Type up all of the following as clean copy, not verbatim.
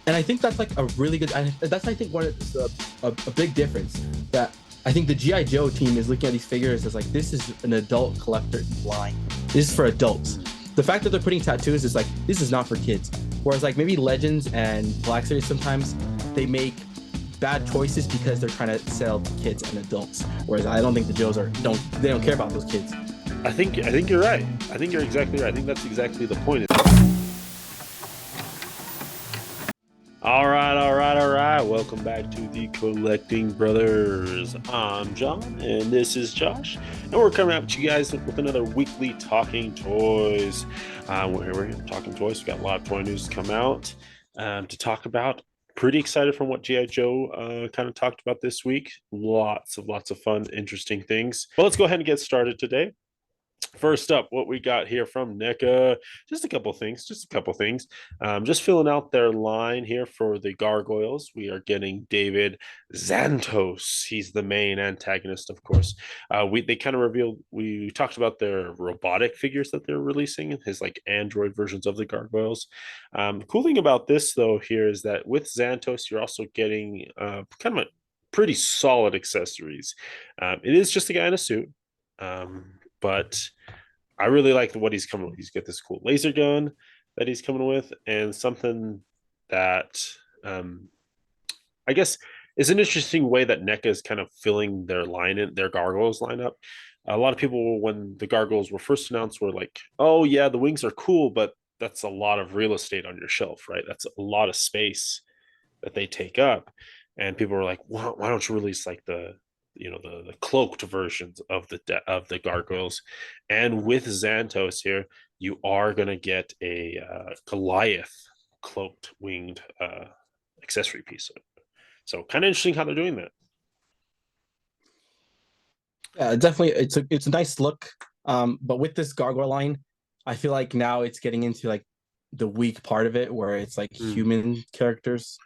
And I think that's like a really good. That's I think one of a big difference that I think the GI Joe team is looking at these figures as like this is an adult collector line. This is for adults. The fact that they're putting tattoos is like this is not for kids. Whereas like maybe Legends and Black Series sometimes they make bad choices because they're trying to sell to kids and adults. Whereas I don't think the Joes don't care about those kids. I think you're right. I think you're exactly right. I think that's exactly the point. All right, all right, all right. Welcome back to the Collecting Brothers. I'm John, and this is Josh, and we're coming out to you guys with another weekly Talking Toys. We're here talking toys. We got a lot of toy news to come out to talk about. Pretty excited from what GI Joe kind of talked about this week. Lots of fun, interesting things. Well, let's go ahead and get started today. First up, what we got here from NECA, just a couple things, just filling out their line here for the Gargoyles. We are getting David Xantos. He's the main antagonist, of course. They kind of revealed, we talked about their robotic figures that they're releasing, his like android versions of the Gargoyles. Cool thing about this though here is that with Xantos, you're also getting kind of a pretty solid accessories. It is just a guy in a suit. But I really like what he's coming with. He's got this cool laser gun that he's coming with, and something that I guess is an interesting way that NECA is kind of filling their gargoyles lineup. A lot of people, when the gargoyles were first announced, were like, "Oh yeah, the wings are cool, but that's a lot of real estate on your shelf, right? That's a lot of space that they take up." And people were like, why don't you release like the cloaked versions of the gargoyles? And with Xantos here, you are gonna get a Goliath cloaked winged accessory piece. So kind of interesting how they're doing that. Yeah, definitely. It's a nice look. But with this gargoyle line, I feel like now it's getting into like the weak part of it, where it's like human characters,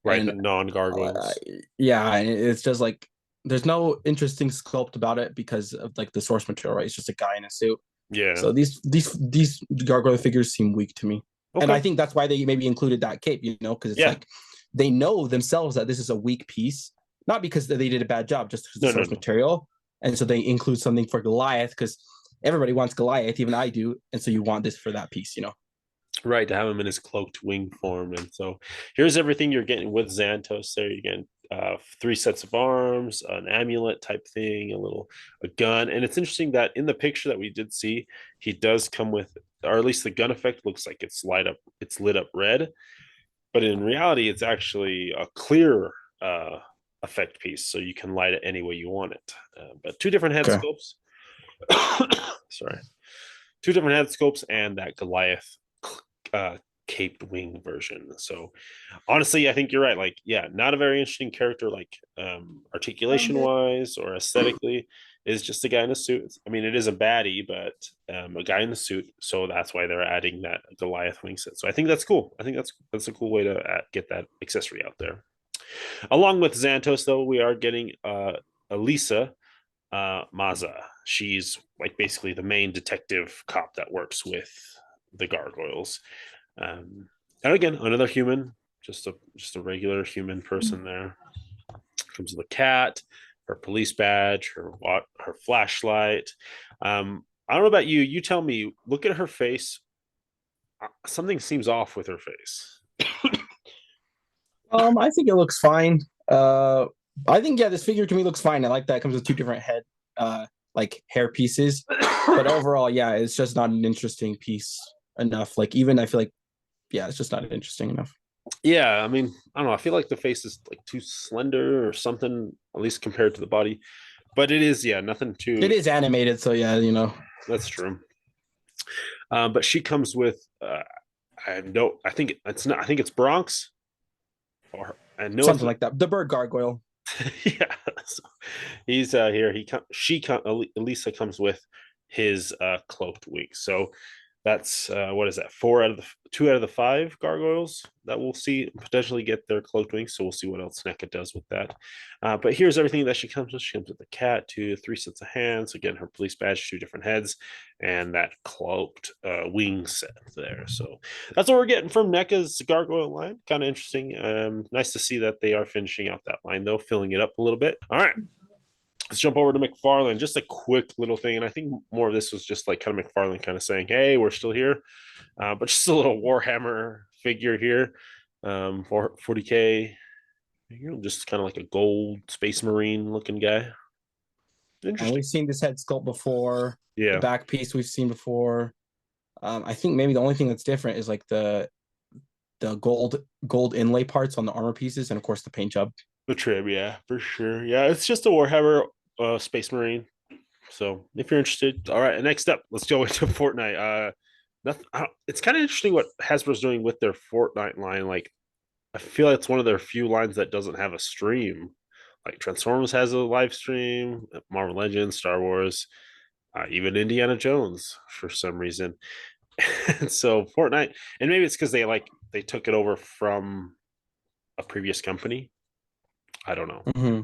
Right, the and uh, non-gargoyles. yeah, and it's just like there's no interesting sculpt about it because of like the source material. Right, it's just a guy in a suit. Yeah. So these gargoyle figures seem weak to me, and I Okay. think that's why they maybe included that cape. Because it's Yeah. like they know themselves that this is a weak piece, not because they did a bad job, just because the No, no, source no. material, and so they include something for Goliath because everybody wants Goliath, even I do, and so you want this for that piece. Right, to have him in his cloaked wing form. And so here's everything you're getting with Xantos there. You're getting three sets of arms, an amulet type thing, a gun. And it's interesting that in the picture that we did see, he does come with, or at least the gun effect looks like it's lit up red. But in reality, it's actually a clear effect piece. So you can light it any way you want it. But two different head Okay. sculpts. Sorry. Two different head sculpts and that Goliath uh, caped wing version. So honestly, I think you're right. Like, yeah, not a very interesting character, like articulation wise or aesthetically. Is just a guy in a suit. I mean, it is a baddie, but a guy in the suit. So that's why they're adding that Goliath wing set. So I think that's cool. I think that's a cool way to get that accessory out there. Along with Xantos, though, we are getting Elisa Maza. She's like basically the main detective cop that works with the gargoyles. And again, another human, just a regular human person there. Comes with a cat, her police badge, her flashlight. I don't know about you. You tell me. Look at her face. Something seems off with her face. I think it looks fine. I think this figure to me looks fine. I like that it comes with two different like hair pieces, but overall, yeah, it's just not an interesting piece enough. Like even I feel like, yeah, it's just not interesting enough. Yeah, I mean, I don't know. I feel like the face is like too slender or something, at least compared to the body. But it is, yeah, nothing It too. is animated, so yeah. That's true. But she comes with, I know, I think it's not. I think it's Bronx, or I know it's Something not. like that. The bird gargoyle. Yeah, so he's here. Elisa comes with his cloaked wing. So That's what is that? 2 out of the 5 gargoyles that we'll see potentially get their cloaked wings. So we'll see what else NECA does with that. But here's everything that she comes with. She comes with a cat, 3 sets of hands. Again, her police badge, 2 different heads, and that cloaked wing set there. So that's what we're getting from NECA's gargoyle line. Kind of interesting. Nice to see that they are finishing out that line though, filling it up a little bit. All right. Let's jump over to McFarlane. Just a quick little thing, and I think more of this was just like kind of McFarlane kind of saying, "Hey, we're still here," but just a little Warhammer figure here, for 40K. Just kind of like a gold Space Marine looking guy. And Interesting. we've seen this head sculpt before. The Yeah, back piece we've seen before. I think maybe the only thing that's different is like the gold inlay parts on the armor pieces, and of course the paint job. the trim. Yeah, for sure. Yeah, it's just a Warhammer Space Marine. So if you're interested, all right. Next up, let's go into Fortnite. Nothing. It's kind of interesting what Hasbro's doing with their Fortnite line. Like I feel like it's one of their few lines that doesn't have a stream. Like Transformers has a live stream, Marvel Legends, Star Wars, even Indiana Jones for some reason. And so Fortnite, and maybe it's because they took it over from a previous company. I don't know. Mm-hmm.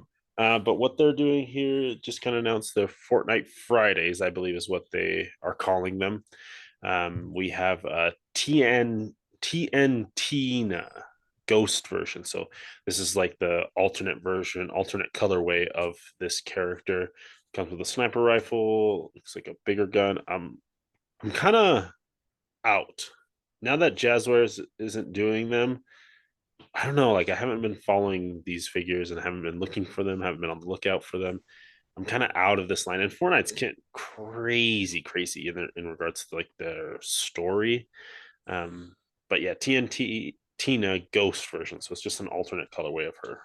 But what they're doing here, just kind of announced the Fortnite Fridays, I believe is what they are calling them. We have a TNT Ghost version. So this is like the alternate version, alternate colorway of this character. Comes with a sniper rifle, looks like a bigger gun. I'm kind of out now that Jazzwares isn't doing them. I don't know. Like I haven't been following these figures and haven't been looking for them. Haven't been on the lookout for them. I'm kind of out of this line. And Fortnite's getting crazy in regards to like their story. Um, but yeah, TNT Tina Ghost version. So it's just an alternate colorway of her.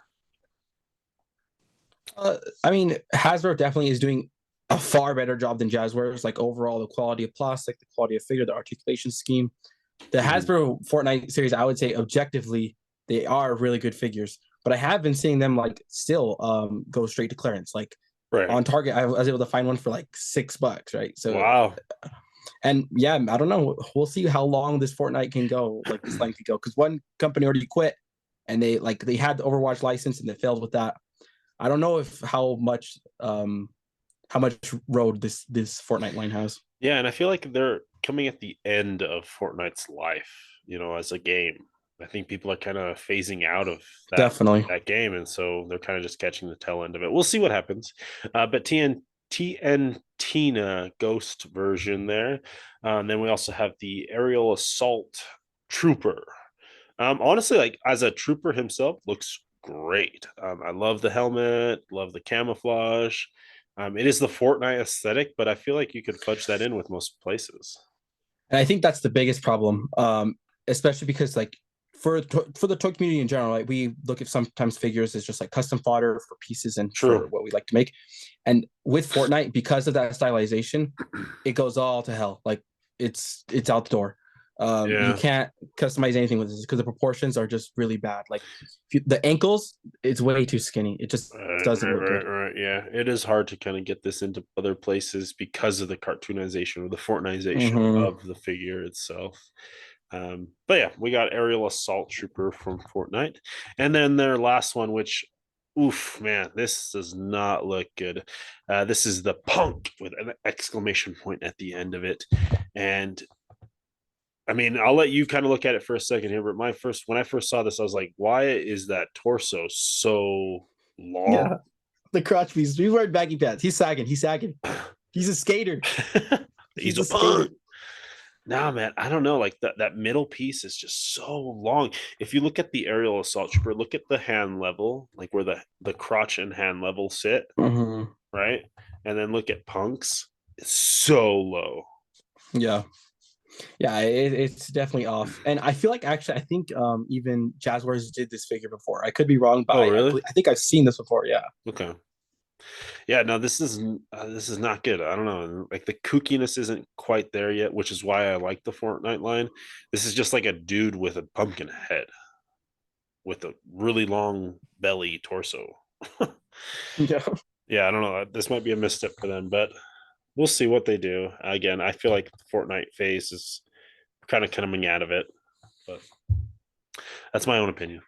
I mean, Hasbro definitely is doing a far better job than Jazzwares. Like overall, the quality of plastic, the quality of figure, the articulation scheme. The Hasbro Fortnite series, I would say objectively, they are really good figures. But I have been seeing them like still go straight to clearance. Like Right. on Target, I was able to find one for like $6, right? So Wow. and yeah, I don't know. We'll see how long this Fortnite can go, like this line can go. Because one company already quit and they had the Overwatch license and they failed with that. I don't know if how much road this Fortnite line has. Yeah, and I feel like they're coming at the end of Fortnite's life, as a game. I think people are kind of phasing out of Definitely. that game, and so they're kind of just catching the tail end of it. We'll see what happens. But TN Tina Ghost version there. And then we also have the Aerial Assault Trooper. Honestly, like as a trooper himself, looks great. I love the helmet, love the camouflage. It is the Fortnite aesthetic, but I feel like you could fudge that in with most places. And I think that's the biggest problem, especially because like for the toy community in general, like we look at sometimes figures as just like custom fodder for pieces and True. for what we like to make. And with Fortnite, because of that stylization, it goes all to hell. Like it's out the door. You can't customize anything with this because the proportions are just really bad. Like the ankles, it's way too skinny. It just doesn't look good. Right. Yeah, it is hard to kind of get this into other places because of the cartoonization or the Fortniteization of the figure itself. But yeah, we got Aerial Assault Trooper from Fortnite, and then their last one, which, oof, man, this does not look good. This is the Punk with an exclamation point at the end of it, and I mean, I'll let you kind of look at it for a second here. But when I first saw this, I was like, why is that torso so long? Yeah, the crotch piece. He's wearing baggy pants. He's sagging. He's a skater. He's a punk. Nah, man, I don't know. Like that middle piece is just so long. If you look at the Aerial Assault Trooper, look at the hand level, like where the crotch and hand level sit, right? And then look at Punk's. It's so low. Yeah. Yeah, it's definitely off. And I feel like actually, I think even Jazzwares did this figure before. I could be wrong, but really? I think I've seen this before. Yeah. Okay. Yeah, no, this is not good. I don't know. Like the kookiness isn't quite there yet, which is why I like the Fortnite line. This is just like a dude with a pumpkin head with a really long belly torso. Yeah. Yeah, I don't know. This might be a misstep for them, but we'll see what they do. Again, I feel like the Fortnite phase is kind of coming out of it, but that's my own opinion.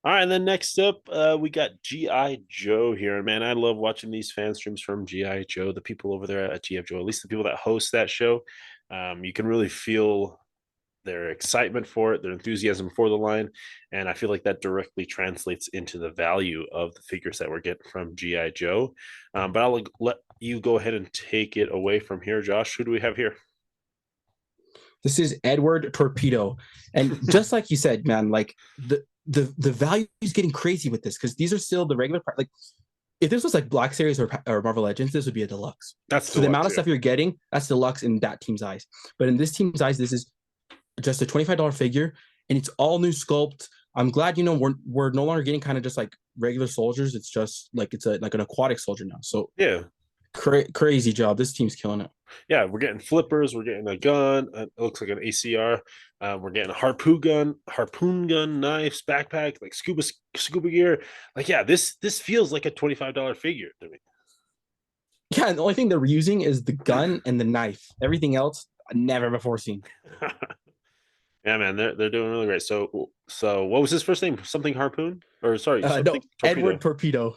All right, and then next up, we got G.I. Joe here. And man, I love watching these fan streams from G.I. Joe, the people over there at G.I. Joe, at least the people that host that show. You can really feel their excitement for it, their enthusiasm for the line. And I feel like that directly translates into the value of the figures that we're getting from G.I. Joe. But I'll let you go ahead and take it away from here, Josh. Who do we have here? This is Edward Torpedo. And just like you said, man, like the value is getting crazy with this because these are still the regular like if this was like Black Series or Marvel Legends, this would be a deluxe. That's so deluxe, the amount of stuff you're getting, that's deluxe in that team's eyes. But in this team's eyes, this is just a $25 figure, and it's all new sculpt. I'm glad we're no longer getting kind of just like regular soldiers. It's just like it's like an aquatic soldier now. So yeah, crazy job. This team's killing it. Yeah, we're getting flippers. We're getting a gun. It looks like an ACR. We're getting a harpoon gun, knives, backpack, like scuba gear. Like, yeah, this feels like a $25 figure to me. Yeah, and the only thing they're using is the gun and the knife. Everything else, never before seen. Yeah, man, they're doing really great. So what was his first name? Something harpoon? Or sorry, no, Torpedo. Edward Torpedo.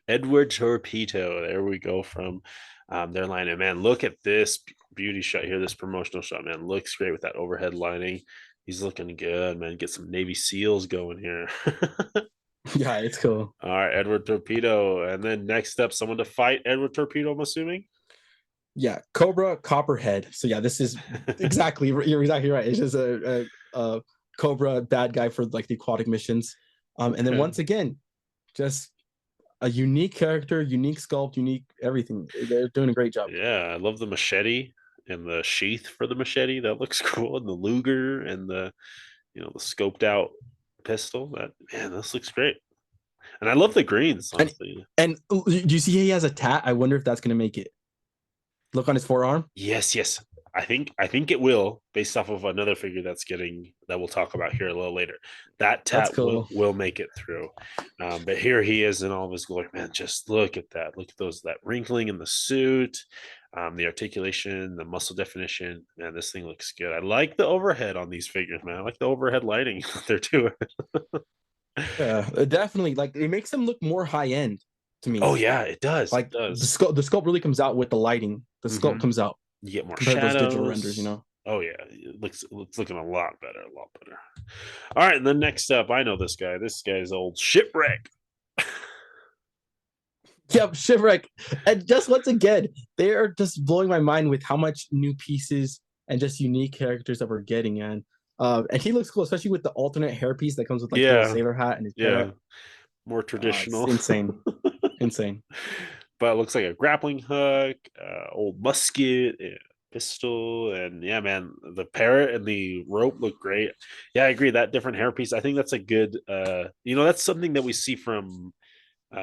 Edward Torpedo. There we go from their line. And man, look at this beauty shot here, this promotional shot, man. Looks great with that overhead lighting. He's looking good, man. Get some Navy SEALs going here. Yeah, it's cool. All right, Edward Torpedo. And then next up, someone to fight Edward Torpedo, I'm assuming. Yeah, Cobra Copperhead. So yeah, this is exactly you're exactly right. It's just a Cobra bad guy for like the aquatic missions. And then once again, just a unique character, unique sculpt, unique everything. They're doing a great job. Yeah, I love the machete and the sheath for the machete. That looks cool. And the Luger and the scoped out pistol. This looks great. And I love the greens, honestly. And do you see he has a tat? I wonder if that's gonna make it. Look on his forearm. Yes. I think it will, based off of another figure that we'll talk about here a little later. That tat cool. will make it through. But here he is in all of his glory, man. Just look at that. Look at that wrinkling in the suit, the articulation, the muscle definition. Man, this thing looks good. I like the overhead on these figures, man. I like the overhead lighting they're doing. Yeah, definitely. Like it makes them look more high end to me. Oh yeah, it does. Like it does. The sculpt really comes out with the lighting. The sculpt comes out. You get more shadows. Those digital renders, Oh yeah, it's looking a lot better. All right, and then next up, I know this guy. This guy's old Shipwreck. Yep, Shipwreck. And just once again, they are just blowing my mind with how much new pieces and just unique characters that we're getting. And he looks cool, especially with the alternate hairpiece that comes with like the sailor hat and his more traditional. Insane. Insane. But it looks like a grappling hook, old musket, pistol, and yeah, man, the parrot and the rope look great. Yeah, I agree. That different hairpiece, I think that's a good. That's something that we see from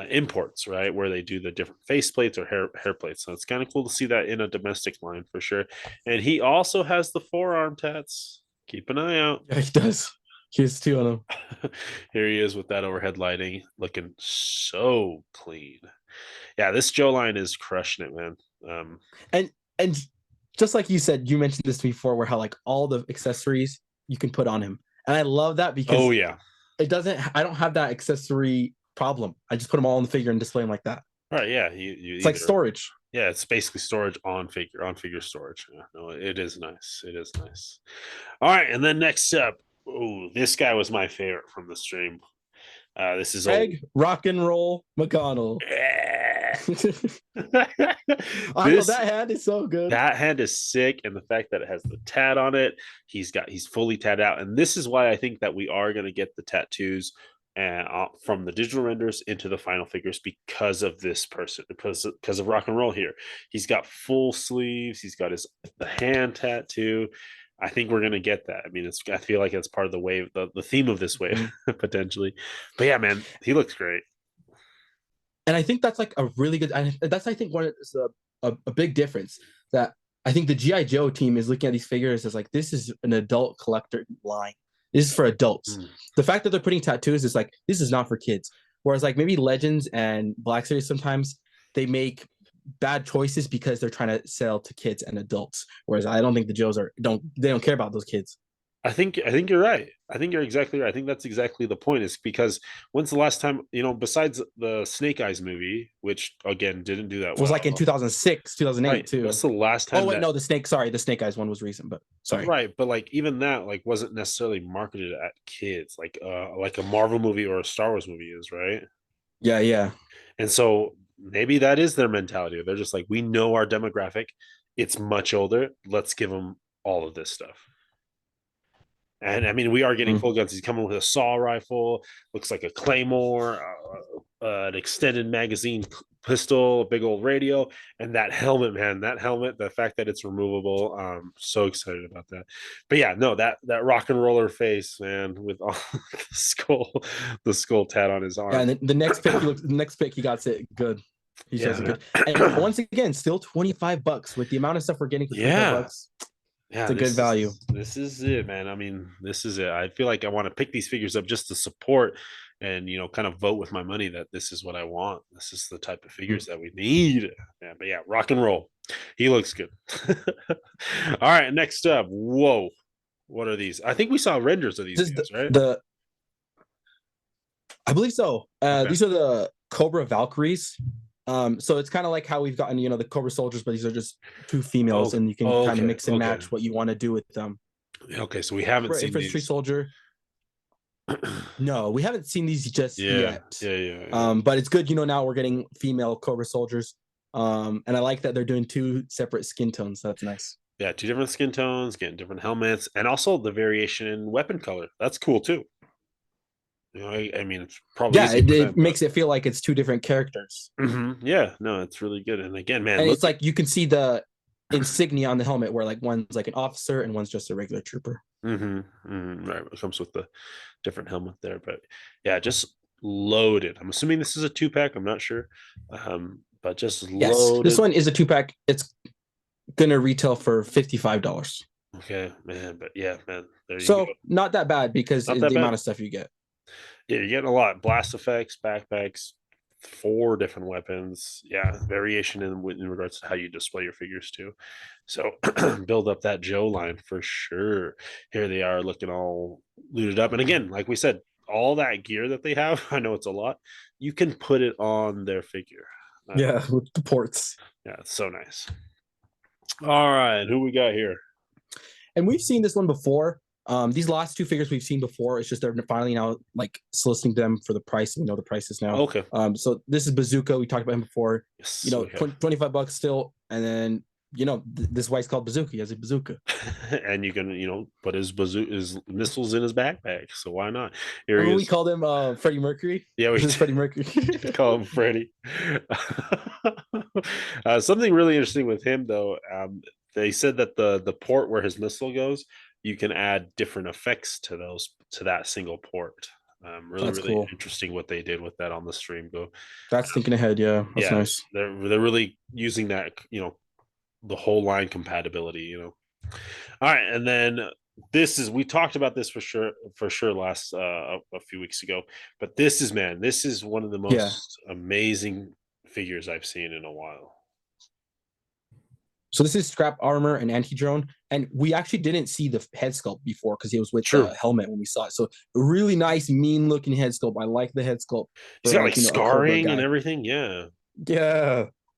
imports, right, where they do the different face plates or hair plates. So it's kind of cool to see that in a domestic line for sure. And he also has the forearm tats. Keep an eye out. Yeah, he does. He has two on him. Here he is with that overhead lighting, looking so clean. Yeah, this Joe line is crushing it, man. And just like you said, you mentioned this to me before, where how like all the accessories you can put on him, and I love that because it doesn't. I don't have that accessory problem. I just put them all on the figure and display them like that. Right? Yeah, it's like storage. Yeah, it's basically storage on figure storage. Yeah, no, it is nice. It is nice. All right, and then next up, this guy was my favorite from the stream. This is Greg Rock and Roll McConnell. I know that hand is so good. That hand is sick, and the fact that it has the tat on it, he's fully tatted out, and this is why I think that we are going to get the tattoos from the digital renders into the final figures because of this person, because of Rock and Roll here. He's got full sleeves. He's got the hand tattoo. I think we're gonna get that. I mean, I feel like it's part of the wave, the theme of this wave potentially. But yeah, man, he looks great. And I think that's like a really good. That's I think one is a big difference that I think the G.I. Joe team is looking at these figures as like this is an adult collector line. This is for adults. The fact that they're putting tattoos is like this is not for kids. Whereas like maybe Legends and Black Series sometimes they make bad choices because they're trying to sell to kids and adults. Whereas I don't think the Joes don't care about those kids. I think you're right. I think you're exactly right. I think that's exactly the point. Is because when's the last time, besides the Snake Eyes movie, which again didn't do that It was well. like in 2006, 2008 right. too. That's the last time. Oh wait, no, the Snake Eyes one was recent, but sorry. Right, but like even that like wasn't necessarily marketed at kids like a Marvel movie or a Star Wars movie is, right? Yeah, yeah. And so maybe that is their mentality. They're just like, we know our demographic. It's much older. Let's give them all of this stuff. And I mean, we are getting full guns. He's coming with a saw rifle, looks like a claymore, an extended magazine pistol, a big old radio, and that helmet, man. That helmet, the fact that it's removable, I'm so excited about that. But yeah, no, that rock and roller face, man, with all the skull tat on his arm. Yeah, and the next pick he got it good. He shows it good. And once again, still $25 with the amount of stuff we're getting for $25. Yeah, it's a good value. This is it, man. I mean, this is it. I feel like I want to pick these figures up just to support and, kind of vote with my money that this is what I want. This is the type of figures that we need. Yeah, but yeah, rock and roll. He looks good. All right, next up. Whoa. What are these? I think we saw renders of these guys, right? I believe so. Okay. These are the Cobra Valkyries. So it's kind of like how we've gotten, the Cobra soldiers, but these are just two females, and you can kind of mix and match what you want to do with them. Okay, so we haven't seen infantry these. Soldier. No, we haven't seen these just yet. Yeah. But it's good, now we're getting female Cobra soldiers. And I like that they're doing two separate skin tones. So that's nice. Yeah, two different skin tones, getting different helmets, and also the variation in weapon color. That's cool too. I mean, it's probably it makes it feel like it's two different characters. Mm-hmm. Yeah, no, it's really good. And again, man, it's like you can see the insignia on the helmet where like one's like an officer and one's just a regular trooper. Right, it comes with the different helmet there, but yeah, just loaded. I'm assuming this is a 2-pack. I'm not sure, but just loaded. This one is a 2-pack. It's gonna retail for $55. Okay, man, but yeah, man. There you go. So not that bad because the amount of stuff you get. Yeah, you're getting a lot. Blast effects, backpacks, 4 different weapons. Yeah, variation in regards to how you display your figures too. So build up that Joe line for sure. Here they are looking all looted up. And again, like we said, all that gear that they have, I know it's a lot, you can put it on their figure. With the ports. Yeah, it's so nice. All right, who we got here? And we've seen this one before. These last 2 figures we've seen before. It's just they're finally now like soliciting them for the price. We know the prices now. Okay. So this is Bazooka. We talked about him before. Yes, $25 still, and then this wife's called Bazooka. He has a bazooka, and you can put his missiles in his backpack. So why not? We called him Freddie Mercury. Yeah, this is Freddie Mercury. Call him Freddy. Something really interesting with him though. They said that the port where his missile goes, you can add different effects to that single port. Really cool. Interesting what they did with that on the stream. That's thinking ahead. Yeah, that's nice. They're really using that, the whole line compatibility. All right, and then we talked about this for sure last a few weeks ago, but this is one of the most amazing figures I've seen in a while. So this is scrap armor and anti-drone, and we actually didn't see the head sculpt before because it was with the helmet when we saw it. So a really nice, mean-looking head sculpt. I like the head sculpt. He's got like scarring and everything. Yeah.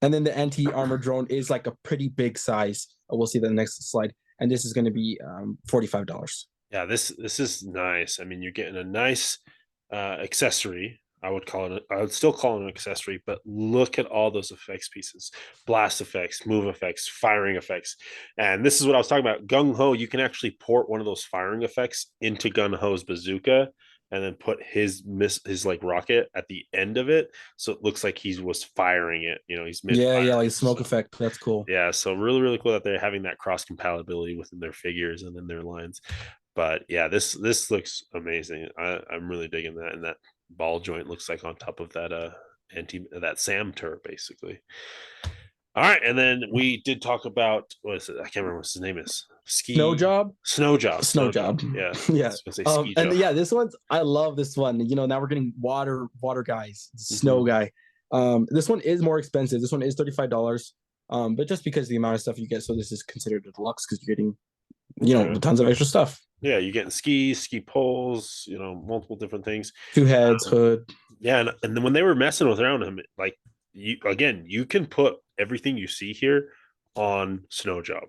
And then the anti-armor drone is like a pretty big size. We'll see the next slide, and this is going to be $45. Yeah, this is nice. I mean, you're getting a nice accessory. I would still call it an accessory, but look at all those effects pieces: blast effects, move effects, firing effects. And this is what I was talking about. Gung Ho, you can actually port one of those firing effects into Gung Ho's bazooka and then put his like rocket at the end of it. So it looks like he was firing it. He's like smoke effect. That's cool. Yeah. So really, really cool that they're having that cross compatibility within their figures and in their lines. But yeah, this looks amazing. I'm really digging that. And that ball joint looks like on top of that SAM turret, basically. All right, and then we did talk about what is it? I can't remember what his name is. Snow Job. Yeah, and this one's I love this one. Now we're getting water guys, snow guy. This one is more expensive. This one is $35. But just because of the amount of stuff you get, so this is considered a deluxe because you're getting, Okay. tons of extra stuff. Yeah, you're getting skis, ski poles, multiple different things. Two heads, hood. Yeah, and then when they were messing with around him, like you can put everything you see here on Snow Job.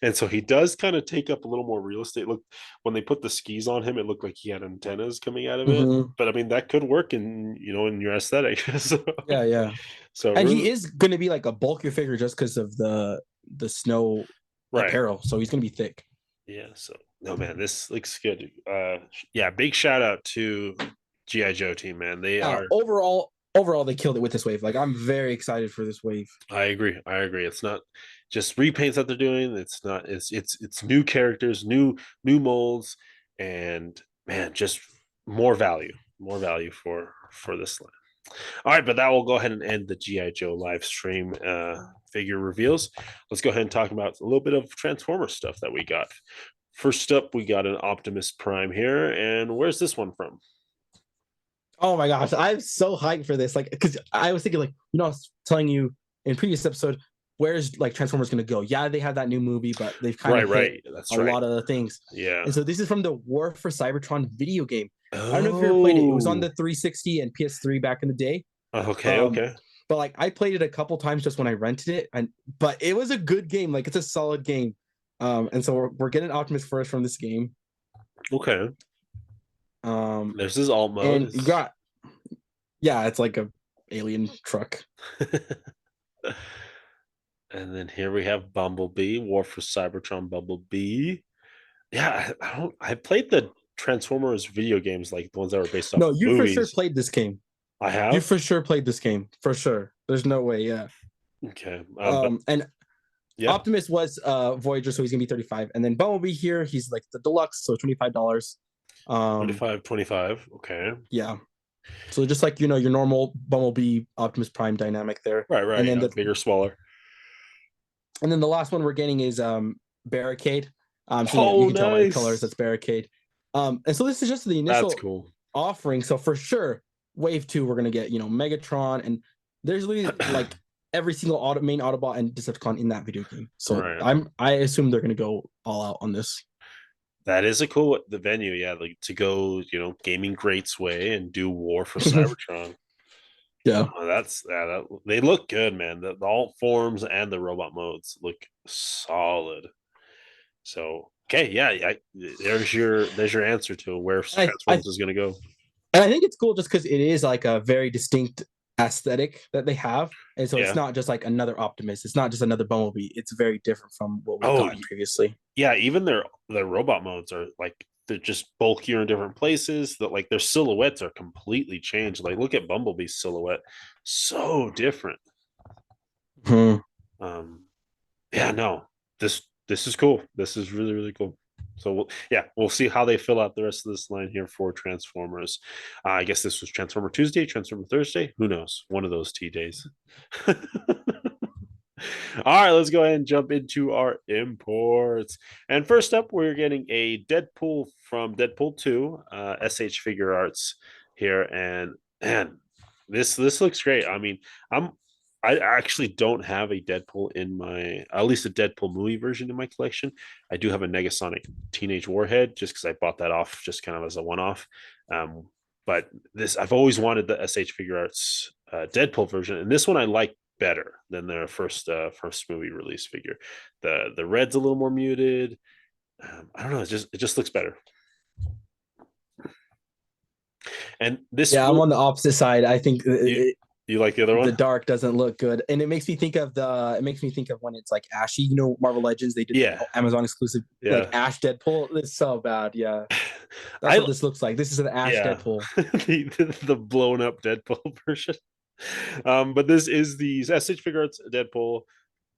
And so he does kind of take up a little more real estate. Look, when they put the skis on him, it looked like he had antennas coming out of it. Mm-hmm. But I mean, that could work in your aesthetic. So, Yeah, yeah. so And really, he is going to be like a bulkier figure just because of the snow right. apparel. So he's going to be thick. Yeah. So no, man, this looks good. Yeah, big shout out to G.I. Joe team, man. They are. Overall, they killed it with this wave. Like, I'm very excited for this wave. I agree. I agree. It's not just repaints that they're doing. It's not. It's new characters, new molds, and man, just more value for this line. All right, but that will go ahead and end the GI Joe live stream figure reveals. Let's go ahead and talk about a little bit of Transformer stuff that we got. First up, we got an Optimus Prime here, and where's this one from? Oh my gosh, I'm so hyped for this. Like, because I was thinking, like, I was telling you in previous episode, where's like Transformers gonna go? Yeah, they have that new movie, but they've kind of hit That's a lot of the things. Yeah. And so this is from the War for Cybertron video game. I don't know if you ever played it. It was on the 360 and PS3 back in the day. Okay. But like, I played it a couple times just when I rented it, but it was a good game. Like, it's a solid game. And so we're getting Optimus first from this game. Okay. There's his alt mode. And you got, it's like a alien truck. And then here we have Bumblebee, War for Cybertron Bumblebee. Yeah, I played the Transformers video games, like the ones that were based off. No, you movies. for sure played this game. I have. You for sure played this game, for sure. There's no way, yeah. Okay. And yeah. Optimus was Voyager, so he's gonna be 35, and then Bumblebee here, he's like the deluxe, so $25. 25. Okay. Yeah. So just like your normal Bumblebee Optimus Prime dynamic there. Right. And then the bigger, smaller. And then the last one we're getting is Barricade. So you can tell by the colors that's Barricade. And so this is just the initial offering. So for sure, Wave 2, we're gonna get Megatron, and there's literally like every single main Autobot and Decepticon in that video game. So I assume they're gonna go all out on this. That is the venue, yeah, like to go, gaming greats way and do War for Cybertron. Yeah, they look good, man. The alt forms and the robot modes look solid. So okay, yeah, there's your answer to where Transformers is going to go. And I think it's cool just because it is like a very distinct aesthetic that they have, and so it's not just like another Optimus. It's not just another Bumblebee. It's very different from what we've gotten previously. Yeah, even their robot modes are like, they're just bulkier in different places. That like their silhouettes are completely changed. Like, look at Bumblebee's silhouette, so different. Yeah, no, this is cool. This is really, really cool. So we'll see how they fill out the rest of this line here for Transformers. I guess this was Transformer Tuesday, Transformer Thursday. Who knows? One of those T days. All right, let's go ahead and jump into our imports. And first up, we're getting a Deadpool from Deadpool 2, SH Figure Arts here. And man, this looks great. I mean, I actually don't have a Deadpool at least a Deadpool movie version in my collection. I do have a Negasonic Teenage Warhead just because I bought that off just kind of as a one-off. But I've always wanted the SH Figure Arts Deadpool version, and this one I like better than their first movie release figure. The red's a little more muted. I don't know. It just looks better. And this, I'm on the opposite side. I think you like the other one? The dark doesn't look good, and it makes me think of when it's like ashy. Marvel Legends, they did Amazon exclusive like Ash Deadpool. It's so bad. Yeah, that's what this looks like. This is an Ash Deadpool, the blown up Deadpool version. But this is the SH Figure Arts Deadpool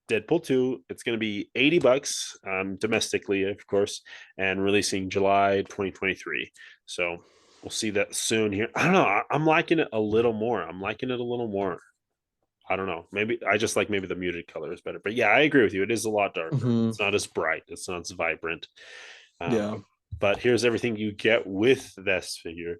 2. It's going to be $80 domestically, of course, and releasing July 2023. So we'll see that soon here. I don't know. I'm liking it a little more. I don't know. Maybe I just like the muted color is better. But yeah, I agree with you. It is a lot darker. It's not as bright. It's not as vibrant. But here's everything you get with this figure.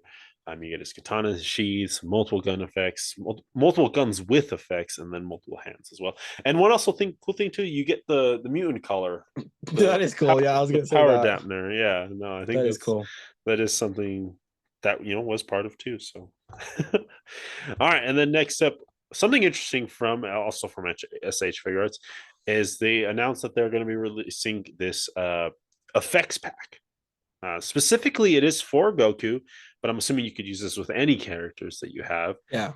You get his katana, his sheaths, multiple gun effects, multiple guns with effects, and then multiple hands as well. And one also cool thing too, you get the mutant collar. That is cool. Yeah, I was gonna say Power that. dampener. Yeah, no, I think That is cool. that is something that was part of too. So, all right, and then next up, something interesting from also from SH Figure Arts is they announced that they're going to be releasing this effects pack. Specifically, it is for Goku, but I'm assuming you could use this with any characters that you have. Yeah.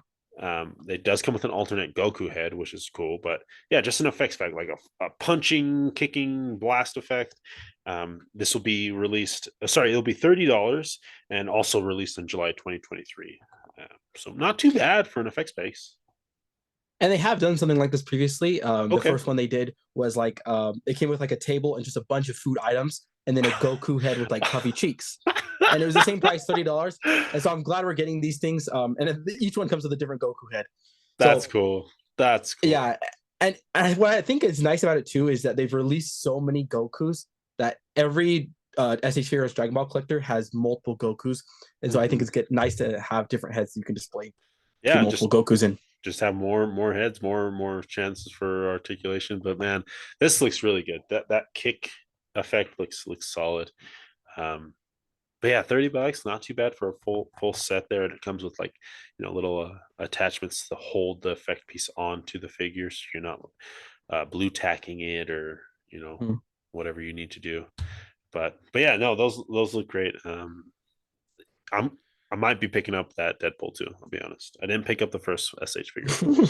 It does come with an alternate Goku head, which is cool. But yeah, just an effects pack, like a punching, kicking, blast effect. This will be released. It'll be $30 and also released in July 2023. So not too bad for an effects base. And they have done something like this previously. The Okay. first one they did was like it came with like a table and just a bunch of food items, and then a Goku head with like puffy cheeks. And it was the same price, $30. And so I'm glad we're getting these things. And each one comes with a different Goku head. That's cool. That's cool. Yeah. And what I think is nice about it too is that they've released so many Gokus that every SH Figures Dragon Ball collector has multiple Gokus. And so I think it's nice to have different heads you can display. Yeah, multiple Gokus in. Just have more heads, more chances for articulation. But man, this looks really good. That kick effect looks solid. But yeah, $30, not too bad for a full set there. And it comes with like little attachments to hold the effect piece onto the figure, so you're not blue tacking it or whatever you need to do. But yeah, no, those look great. I might be picking up that Deadpool too. I'll be honest. I didn't pick up the first SH figure.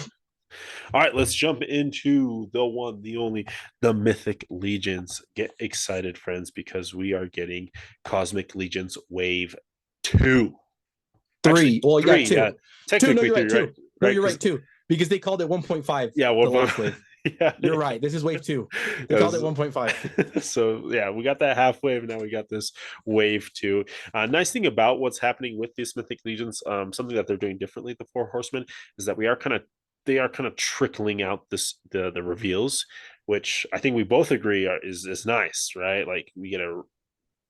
All right, let's jump into the one, the only, the Mythic Legions. Get excited, friends, because we are getting Cosmic Legions Wave 2. Three. Well, three, yeah, two. Yeah. Technically, no, you're right, three, right? No, you're right, too. Because they called it 1.5. Yeah, the last wave. Yeah, you're right. This is wave 2. They called it 1.5. So yeah, we got that half wave. Now we got this wave 2. Nice thing about what's happening with these Mythic Legions, something that they're doing differently, the Four Horsemen, is that they are kind of trickling out the reveals, which I think we both agree is nice, right? Like we get to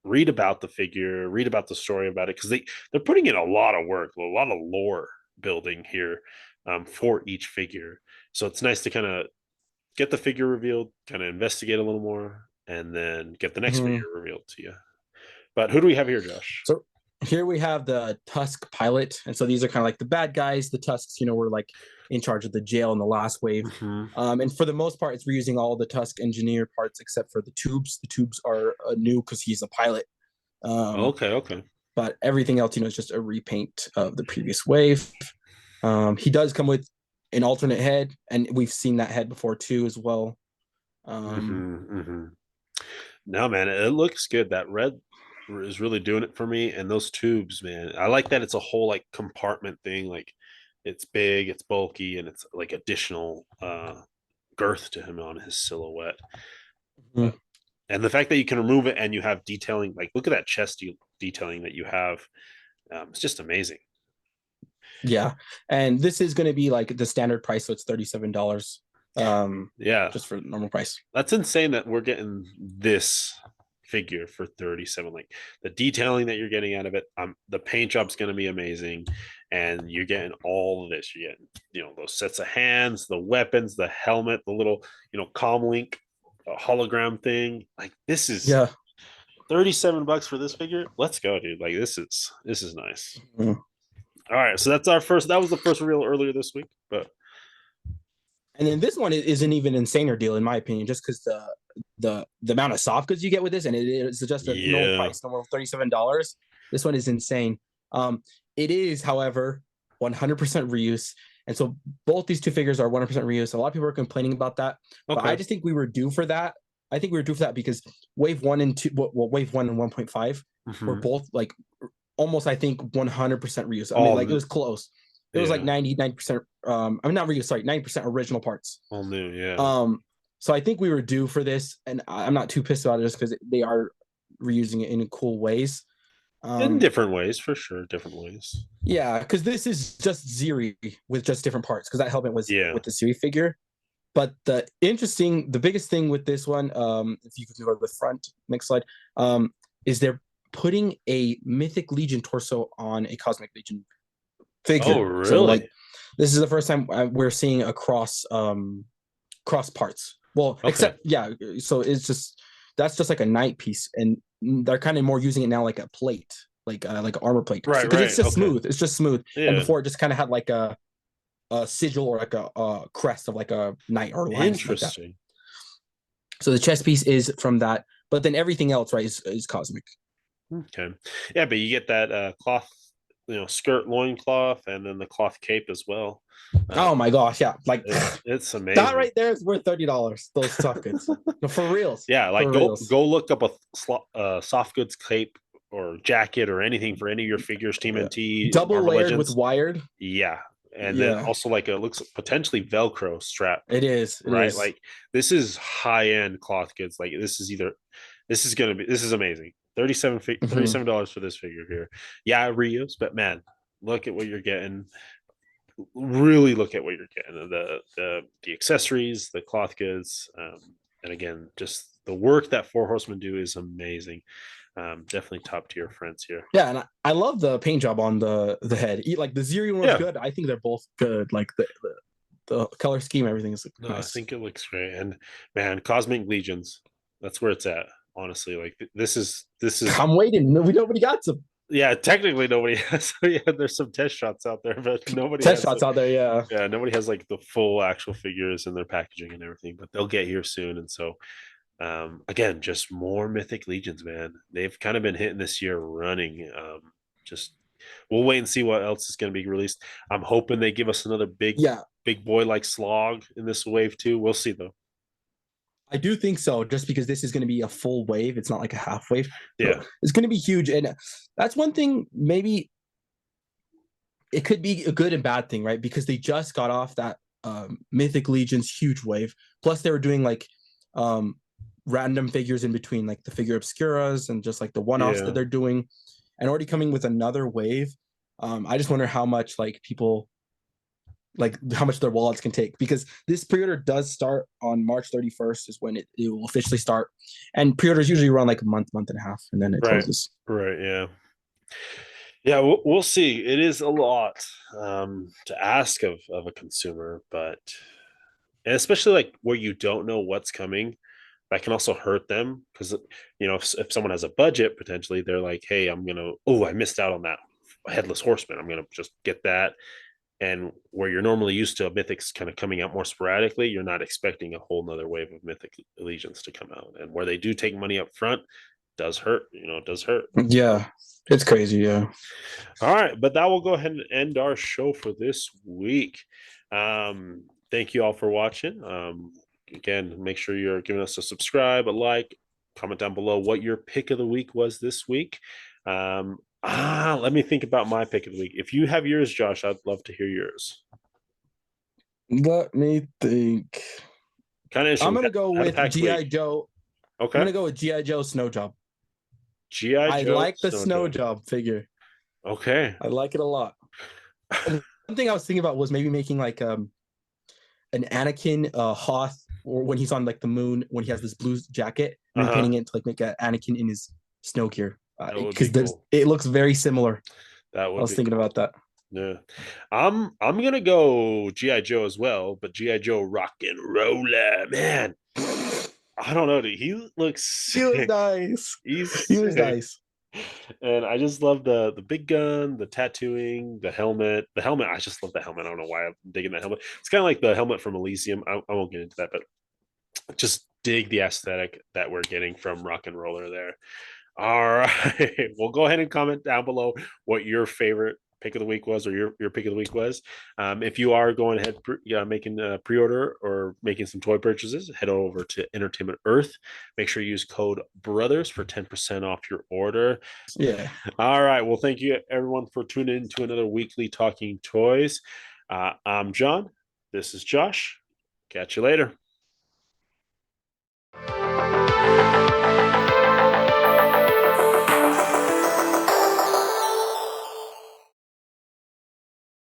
read about the figure, read about the story about it, because they're putting in a lot of work, a lot of lore building here for each figure. So it's nice to kind of get the figure revealed, kind of investigate a little more, and then get the next figure revealed to you. But who do we have here, Josh? So here we have the Tusk Pilot. And so these are kind of like the bad guys. The Tusks, were like in charge of the jail in the last wave. And for the most part, it's reusing all the Tusk engineer parts except for the tubes. The tubes are new because he's a pilot. Okay. But everything else, is just a repaint of the previous wave. He does come with an alternate head, and we've seen that head before too as well. No, man, it looks good. That red is really doing it for me. And those tubes, man, I like that it's a whole like compartment thing. Like it's big, it's bulky, and it's like additional girth to him on his silhouette. And the fact that you can remove it and you have detailing, like look at that chest detailing that you have. It's just amazing. Yeah, and this is going to be like the standard price, so it's $37. Yeah, just for normal price. That's insane that we're getting this figure for 37. Like the detailing that you're getting out of it, the paint job's going to be amazing, and you're getting all of this. You're getting those sets of hands, the weapons, the helmet, the little comlink hologram thing. Like this is $37 for this figure. Let's go, dude. Like this is nice. All right, so that was the first reveal earlier this week, and then this one is an even insaner deal in my opinion, just because the amount of soft goods you get with this, and it is just a normal price, normal $37. This one is insane. It is, however, 100% reuse, and so both these two figures are 100% reuse. A lot of people are complaining about that, but I just think we were due for that. I think we were due for that because wave 1 and 2, wave 1 and 1.5 were both like almost, I think, 100% reuse. I mean, like it was close. It was like 99%. I'm not reuse. Sorry, 90% original parts. All new, yeah. So I think we were due for this, and I'm not too pissed about it just because they are reusing it in cool ways. In different ways, for sure, different ways. Yeah, because this is just Ziri with just different parts, because that helmet was with the Ziri figure. But the biggest thing with this one, if you could go to the front, next slide, is they're putting a Mythic Legion torso on a Cosmic Legion Oh, figure. So really? like, this is the first time we're seeing a cross parts. Well, Okay. except yeah. So it's just that's just like a night piece, and they're kind of more using it now like a plate, like an armor plate, Right, because it's right. just Okay. smooth. It's just smooth. And Yeah. before it just kind of had like a sigil or like a crest of like a knight or lion or something like that. Interesting. So the chest piece is from that, but then everything else, right, is cosmic. Okay. Yeah, but you get that cloth, skirt loincloth and then the cloth cape as well. Oh my gosh, yeah, like It's that amazing. right there is worth $30. Those tough goods, no, for reals, Yeah, like for reals. go look up a soft goods cape or jacket or anything for any of your figures, Team Yeah. NT, Double Marvel layered with Legends. wired. Yeah. And then Yeah, also like it looks potentially Velcro strap, it is. It right? is. Like this is high end cloth goods. Like this is amazing. Mhm. $37 for this figure here. Yeah, reuse, but man, look at what you're getting. Really look at what you're getting. The accessories, the cloth goods, and again, just the work that Four Horsemen do is amazing. Definitely top tier friends here. Yeah, and I love the paint job on the head. Like the Ziri one was Yeah, good. I think they're both good. Like the color scheme, everything is no, I nice. think it looks great. And man, Cosmic Legions, that's where it's at. Honestly, like this is I'm waiting. Nobody got some yeah. Technically, nobody has. Yeah, there's some test shots out there, but nobody test has. shots out there. Yeah, Yeah, nobody has like the full actual figures and their packaging and everything. But they'll get here soon, and so again, just more Mythic Legions, man. They've kind of been hitting this year running. Just we'll wait and see what else is going to be released. I'm hoping they give us another yeah. big boy like slog in this wave too. We'll see though. I do think so, just because this is going to be a full wave. It's not like a half wave. So Yeah, it's going to be huge. And that's one thing, maybe it could be a good and bad thing, right? Because they just got off that Mythic Legion's huge wave. Plus, they were doing like um, random figures in between, like the figure obscuras and just like the one offs that yeah, they're doing, and already coming with another wave. I just wonder how much like people like how much their wallets can take, because this pre-order does start on March 31st is when it will officially start, and pre-orders usually run like a month and a half, and then it right, closes. right, yeah. Yeah, we'll see. It is a lot to ask of a consumer, but and especially like where you don't know what's coming, that can also hurt them because if someone has a budget potentially, they're like, hey, I missed out on that headless horseman. I'm gonna just get that. And where you're normally used to mythics kind of coming out more sporadically, you're not expecting a whole nother wave of mythic allegiance to come out. And where they do take money up front, does hurt. It does hurt. Yeah, it's crazy. Yeah. All right, but that will go ahead and end our show for this week. Thank you all for watching. Again, make sure you're giving us a subscribe, a like, comment down below what your pick of the week was this week. Let me think about my pick of the week. If you have yours, Josh, I'd love to hear yours. Let me think. Kind of I'm interesting. gonna go Had a with packed GI week. Joe. I'm Okay. gonna go with GI Joe Snow Job. G.I. I Joe like the Snow Snow Job. Job figure. Okay. I like it a lot. And one thing I was thinking about was maybe making like an Anakin Hoth, or when he's on like the moon when he has this blue jacket, and repainting it to like make an Anakin in his snow gear, That would be because cool. it looks very similar. That I would was be thinking cool. about that. Yeah. I'm gonna go G.I. Joe as well, but G.I. Joe rock and roller. Man, I don't know, dude. He looks He was sick. nice. He's He was sick. nice. And I just love the big gun, the tattooing, the helmet. The helmet, I just love the helmet. I don't know why I'm digging that helmet. It's kind of like the helmet from Elysium. I won't get into that, but just dig the aesthetic that we're getting from rock and roller there. All right. Well, go ahead and comment down below what your favorite pick of the week was, or your pick of the week was. If you are going ahead making a pre-order or making some toy purchases, head over to Entertainment Earth. Make sure you use code BROTHERS for 10% off your order. Yeah. All right. Well, thank you everyone for tuning in to another weekly Talking Toys. I'm John. This is Josh. Catch you later.